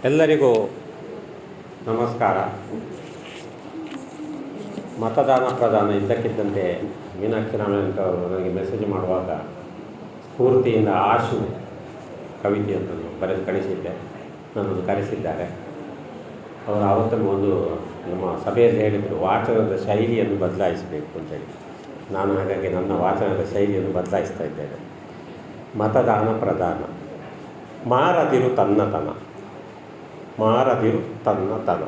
ಎಲ್ಲರಿಗೂ ನಮಸ್ಕಾರ. ಮತದಾನ ಪ್ರದಾನ ಇದ್ದಕ್ಕಿದ್ದಂತೆ ಮೀನಾಕ್ಷಿ ರಾಮಯ್ಯ ಅವರು ನನಗೆ ಮೆಸೇಜ್ ಮಾಡುವಾಗ ಸ್ಫೂರ್ತಿಯಿಂದ ಆಶು ಕವಿತೆಯನ್ನು ಬರೆದು ಕಳಿಸಿದ್ದೆ. ನನ್ನನ್ನು ಕರೆಸಿದ್ದಾರೆ. ಅವರು ಆವತ್ತನ್ನು ಒಂದು ನಮ್ಮ ಸಭೆಯಲ್ಲಿ ಹೇಳಿದರು, ವಾಚನದ ಶೈಲಿಯನ್ನು ಬದಲಾಯಿಸಬೇಕು ಅಂತೇಳಿ. ನಾನು ಹಾಗಾಗಿ ನನ್ನ ವಾಚನದ ಶೈಲಿಯನ್ನು ಬದಲಾಯಿಸ್ತಾ ಇದ್ದೇನೆ. ಮತದಾನ ಪ್ರದಾನ. ಮಾರದಿರು ತನ್ನತನ, ಮಾರದಿರು ತನ್ನತನ.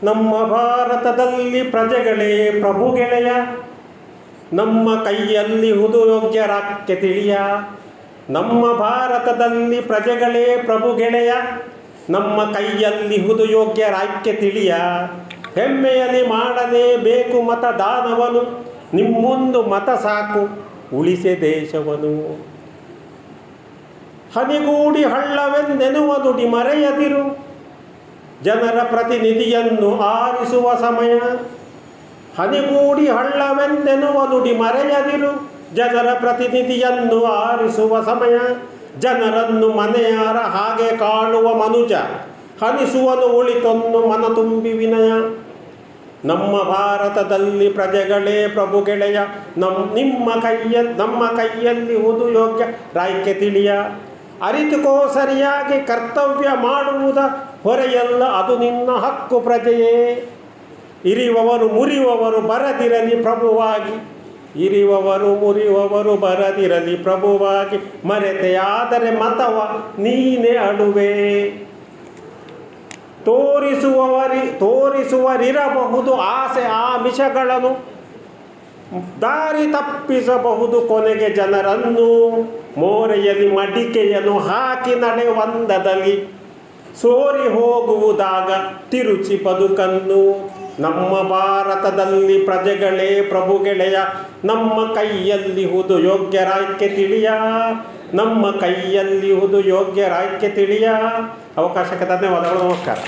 ನಮ್ಮ ಭಾರತದಲ್ಲಿ ಪ್ರಜೆಗಳೇ ಪ್ರಭು ಗೆಳೆಯ, ನಮ್ಮ ಕೈಯಲ್ಲಿ ಹುದು ಯೋಗ್ಯರಾಕ್ಕೆ ತಿಳಿಯ. ನಮ್ಮ ಭಾರತದಲ್ಲಿ ಪ್ರಜೆಗಳೇ ಪ್ರಭು ಗೆಳೆಯ, ನಮ್ಮ ಕೈಯಲ್ಲಿ ಹುದು ಯೋಗ್ಯರಾಕ್ಕೆ ತಿಳಿಯ. ಹೆಮ್ಮೆಯಲ್ಲಿ ಮಾಡಲೇಬೇಕು ಮತದಾನವನು, ನಿಮ್ಮೊಂದು ಮತ ಸಾಕು ಉಳಿಸೆ ದೇಶವನು. ಹನಿಗೂಡಿ ಹಳ್ಳವೆಂದೆನ್ನುವ ನುಡಿ ಮರೆಯದಿರು, ಜನರ ಪ್ರತಿನಿಧಿಯನ್ನು ಆರಿಸುವ ಸಮಯ. ಹನಿಗೂಡಿ ಹಳ್ಳವೆಂದೆನ್ನುವ ನುಡಿ ಮರೆಯದಿರು, ಜನರ ಪ್ರತಿನಿಧಿಯನ್ನು ಆರಿಸುವ ಸಮಯ. ಜನರನ್ನು ಮನೆಯಾರ ಹಾಗೆ ಕಾಣುವ ಮನುಜ, ಹನಿಸುವನು ಉಳಿತೊನ್ನು ಮನ ತುಂಬಿ ವಿನಯ. ನಮ್ಮ ಭಾರತದಲ್ಲಿ ಪ್ರಜೆಗಳೇ ಪ್ರಭು ಗೆಳೆಯ, ನಮ್ಮ ಕೈಯಲ್ಲಿ ಹುದು ಯೋಗ್ಯ ರಾಯ್ಕೆ ತಿಳಿಯ. ಅರಿತುಕೋ ಸರಿಯಾಗಿ ಕರ್ತವ್ಯ ಮಾಡುವುದ, ಹೊರೆಯಲ್ಲ ಅದು ನಿನ್ನ ಹಕ್ಕು ಪ್ರಜೆಯೇ. ಇರಿವವರು ಮುರಿವವರು ಬರದಿರಲಿ ಪ್ರಭುವಾಗಿ, ಇರಿವವರು ಮುರಿವವರು ಬರದಿರಲಿ ಪ್ರಭುವಾಗಿ. ಮರೆತೆಯಾದರೆ ಮತವ ನೀನೇ ಅಡುವೆ, ತೋರಿಸುವರಿರಬಹುದು ಆಸೆ ಆಮಿಷಗಳನ್ನು, ದಾರಿ ತಪ್ಪಿಸಬಹುದು ಕೊನೆಗೆ ಜನರನ್ನು. ಮೋರೆಯಲ್ಲಿ ಮಡಿಕೆಯನ್ನು ಹಾಕಿ ನಡೆವಂದದಲ್ಲಿ, ಸೋರಿ ಹೋಗುವುದಾಗ ತಿರುಚಿ ಬದುಕನ್ನು. ನಮ್ಮ ಭಾರತದಲ್ಲಿ ಪ್ರಜೆಗಳೇ ಪ್ರಭು ಗೆಳೆಯ, ನಮ್ಮ ಕೈಯಲ್ಲಿ ಹುದು ಯೋಗ್ಯರಾಯ್ಕೆ ತಿಳಿಯ. ನಮ್ಮ ಕೈಯಲ್ಲಿ ಹುದು ಯೋಗ್ಯರಾಯ್ಕೆ ತಿಳಿಯ. ಅವಕಾಶಕ್ಕೆ ಧನ್ಯವಾದಗಳು. ನಮಸ್ಕಾರ.